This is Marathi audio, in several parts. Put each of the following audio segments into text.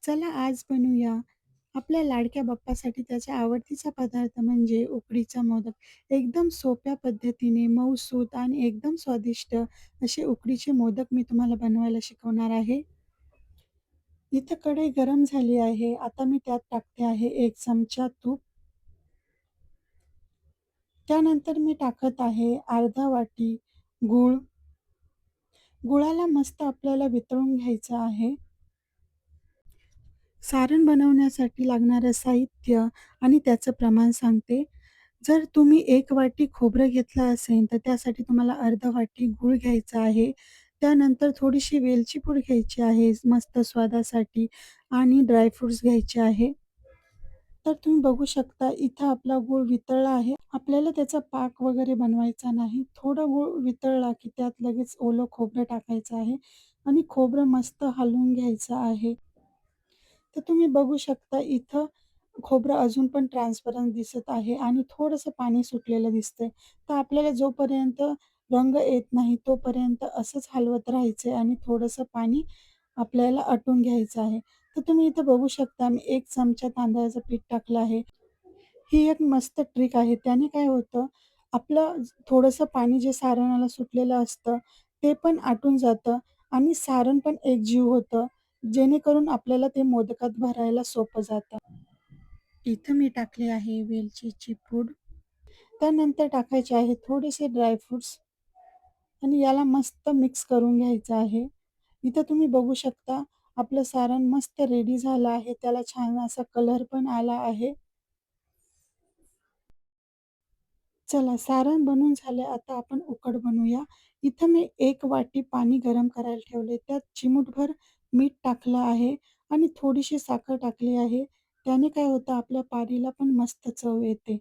चला आज बनवूया आपल्या लाडक्या बाप्पासाठी त्याच्या आवडतीचा पदार्थ म्हणजे उकडीचा मोदक. एकदम सोप्या पद्धतीने मऊसूत आणि एकदम स्वादिष्ट असे उकडीचे मोदक मी तुम्हाला बनवायला शिकवणार आहे. इथं कढई गरम झाली आहे. आता मी त्यात टाकते आहे 1 चमचा तूप. त्यानंतर मी टाकत आहे अर्धा वाटी गूळ. गुळाला मस्त आपल्याला वितळून घ्यायचं आहे. सारण बनवण्यासाठी लागणारं साहित्य आणि त्याचं प्रमाण सांगते. जर तुम्ही 1 वाटी खोबरं घेतलं असेल, तर त्यासाठी तुम्हाला अर्धा वाटी गूळ घ्यायचा आहे. त्यानंतर थोडीशी वेलची पूड घ्यायची आहे मस्त स्वादासाठी आणि ड्रायफ्रुट्स घ्यायचे आहे. तर तुम्ही बघू शकता इथं आपला गूळ वितळला आहे. आपल्याला त्याचा पाक वगैरे बनवायचा नाही. थोडा गूळ वितळला की त्यात लगेच ओलं खोबरं टाकायचं आहे आणि खोबरं मस्त हलवून घ्यायचं आहे. तर तुम्ही बघू शकता इथं खोबरं अजून पण ट्रान्सपरंट दिसत आहे आणि थोडंसं पाणी सुटलेलं दिसतंय. तर आपल्याला जोपर्यंत रंग येत नाही तोपर्यंत असंच हलवत राहायचंय आणि थोडंसं पाणी आपल्याला आटून घ्यायचं आहे. तर तुम्ही इथं बघू शकता मी 1 चमचा तांदळाचं पीठ टाकलं आहे. ही एक मस्त ट्रिक आहे. त्याने काय होतं, आपलं थोडंसं पाणी जे सारणाला सुटलेलं असतं, ते पण आटून जातं आणि सारण पण एकजीव होतं, जेणेकरून आपल्याला ते मोदकात भरायला सोपं जातं. इथं मी टाकले आहे वेलचीची पूड. त्यानंतर टाकायचे आहे थोडेसे ड्रायफ्रुट्स आणि याला मस्त मिक्स करून घ्यायचं आहे. इथं तुम्ही बघू शकता आपलं सारण मस्त रेडी झालं आहे. त्याला छान असा कलर पण आला आहे. चला सारण बनवून झाले. आता आपण उकड बनवूया. इथं मी 1 वाटी पाणी गरम करायला ठेवले. त्यात चिमूटभर मीठ टाकलं आहे आणि थोडीशी साखर टाकली आहे. त्याने काय होतं आपल्या पारीला पण मस्त चव येते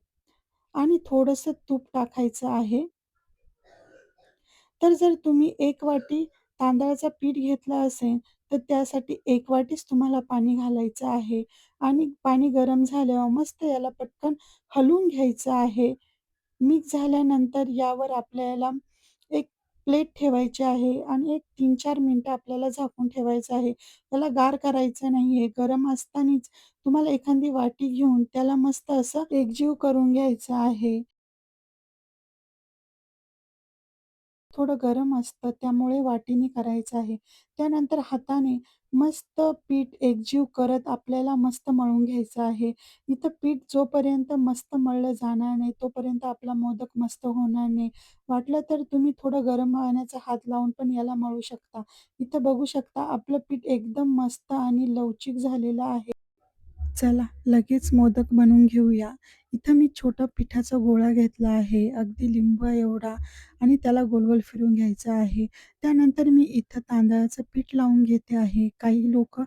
आणि थोडंसं तूप टाकायचं आहे. तर जर तुम्ही 1 वाटी तांदळाचं पीठ घेतलं असेल, तर त्यासाठी 1 वाटीच तुम्हाला पाणी घालायचं आहे आणि पाणी गरम झाल्यावर मस्त याला पटकन हलवून घ्यायचं आहे. मिक्स झाल्यानंतर यावर आपल्याला एक प्लेट ठेवायची आहे आणि एक 3-4 मिनिटं आपल्याला झाकून ठेवायचं आहे. त्याला गार करायचं नाहीये. गरम असतानाच तुम्हाला एखादी वाटी घेऊन त्याला मस्त असं एकजीव करून घ्यायचं आहे. थोडं गरम असतं त्यामुळे वाटीने करायचं आहे. त्यानंतर हाताने मस्त पीठ एकजीव करत आपल्याला मस्त मळून घ्यायचं आहे. इथं पीठ जोपर्यंत मस्त मळलं जाणार नाही, तोपर्यंत आपला मोदक मस्त होणार नाही. वाटलं तर तुम्ही थोडं गरम पाण्याचा हात लावून पण याला मळू शकता. इथं बघू शकता आपलं पीठ एकदम मस्त आणि लवचिक झालेलं आहे. चला लगेच मोदक बनवून घेऊया. इथं मी छोटा पिठाचा गोळा घेतला आहे, अगदी लिंबू एवढा आणि त्याला गोल-गोल फिरवून घ्यायचा आहे. त्यानंतर मी इथं तांदळाचं पीठ लावून घेते आहे. काही लोकं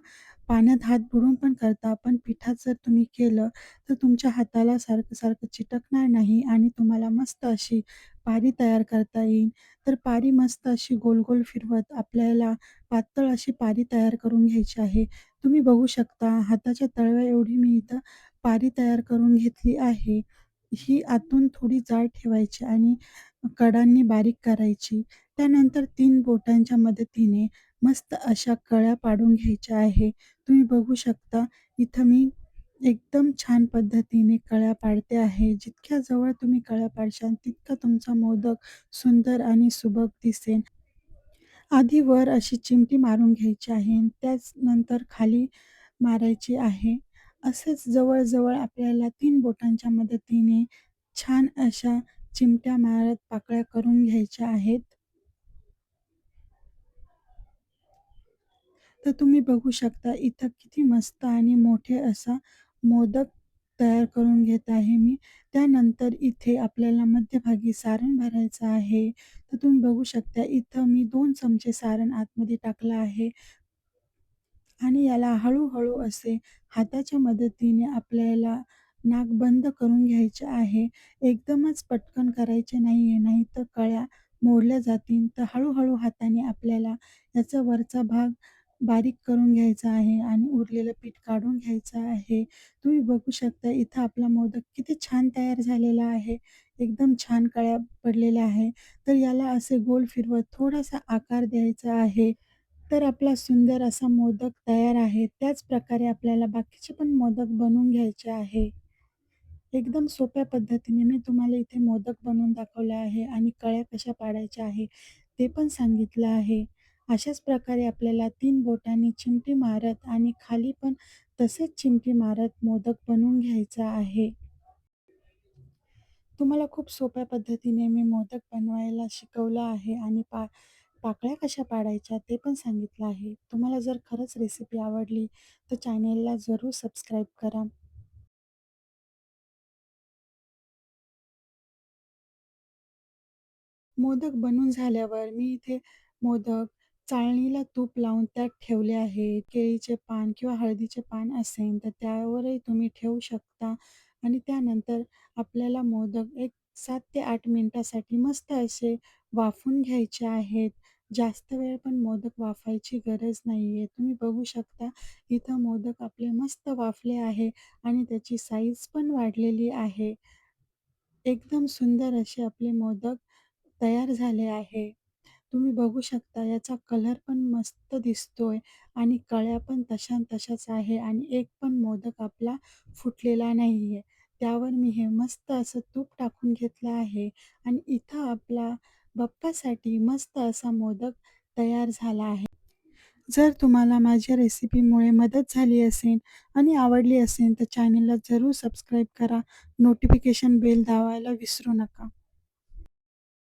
पाण्यात हात बुडवून पण करतात, पण पिठात जर तुम्ही केलं, तर तुमच्या हाताला सारखं-सारखं चिटकणार नाही आणि तुम्हाला मस्त अशी पारी तयार करता येईल. तर पारी मस्त अशी गोल-गोल फिरवत आपल्याला पातळ अशी पारी तयार करून घ्यायची आहे. तुम्ही बघू शकता हाताच्या तळव्या एवढी मी इथं पारी तयार करून घेतली आहे. ही आतून थोडी जाड ठेवायची आणि कडांनी बारीक करायची. त्यानंतर 3 बोटांच्या मदतीने मस्त अशा कळ्या पाडून घ्यायच्या आहे. तुम्ही बघू शकता इथं मी एकदम छान पद्धतीने कळ्या पाडते आहे. जितक्या जवळ तुम्ही कळ्या पाडशाल तितका तुमचा मोदक सुंदर आणि सुबक दिसेल. आधी वर अशी चिमटी मारून घ्यायची आहे आणि त्याच नंतर खाली मारायची आहे. असेच जवळ-जवळ आपल्याला 3 बोटांच्या मदतीने छान अशा चिमट्या मारत पाकळ्या करून घ्यायच्या आहेत. तर तुम्ही बघू शकता इथं किती मस्त आणि मोठे असा मोदक तयार करून घेत आहे मी. त्यानंतर इथे आपल्याला मध्यभागी सारण भरायचं आहे. तर तुम्ही बघू शकता इथं मी 2 चमचे सारण आतमध्ये टाकलं आहे. आणि याला हळू-हळू असे हाताच्या मदतीने आपल्याला नाक बंद करून घ्यायचे आहे. एकदमच पटकन करायचे नाहीये, नाहीतर कळ्या मोडल्या जातील. तर हळू-हळू हाताने आपल्याला याचा वरचा भाग बारीक करून घ्यायचा आहे आणि उरलेलं पीठ काढून घ्यायचं आहे. तुम्ही बघू शकता इथं आपला मोदक किती छान तयार झालेला आहे. एकदम छान कळ्या पडलेल्या आहे. तर याला असे गोल फिरवत थोडासा आकार द्यायचा आहे. तर आपला सुंदर असा मोदक तयार आहे. त्याच प्रकारे आपल्याला बाकीचे पण मोदक बनवून घ्यायचे आहे. एकदम सोप्या पद्धतीने मी तुम्हाला इथे मोदक बनवून दाखवले आहे आणि कळ्या कशा पाडायच्या आहे, ते पण सांगितलं आहे. अशाच प्रकारे आपल्याला 3 बोटांनी चिमटी मारत आणि खाली पण तसेच चिमटी मारत मोदक बनवून घ्यायचा आहे. तुम्हाला खूप सोप्या पद्धतीने मी मोदक बनवायला शिकवलं आहे आणि पाकळ्या कशा पाडायच्या ते पण सांगितलं आहे. तुम्हाला जर खरंच रेसिपी आवडली तर चॅनेलला जरूर सबस्क्राईब करा. मोदक बनून झाल्यावर मी इथे मोदक चाळणीला तूप लावून त्यात ठेवले आहे. केळीचे पान किंवा हळदीचे पान असेल तर त्यावरही तुम्ही ठेवू शकता आणि त्यानंतर आपल्याला मोदक एक 7 ते 8 मिनिटासाठी मस्त असे वाफवून घ्यायचे आहेत. जास्त वेळ पण मोदक वाफायची गरज नाहीये. तुम्ही बघू शकता इथं मोदक आपले मस्त वाफले आहे आणि त्याची साईज पण वाढलेली आहे. एकदम सुंदर असे आपले मोदक तयार झाले आहे. तुम्ही बघू शकता याचा कलर पण मस्त दिसतोय आणि कळ्या पण तशाच तशाच आहे आणि एक पण मोदक आपला फुटलेला नाहीये. त्यावर मी हे मस्त असं तूप टाकून घेतलं आहे आणि इथं आपला बाप्पासाठी मस्त असा मोदक तयार झाला आहे. जर तुम्हाला माझ्या रेसिपीमुळे मदत झाली असेल आणि आवडली असेल तर चॅनलला जरूर सबस्क्राईब करा. नोटिफिकेशन बेल दाबायला विसरू नका.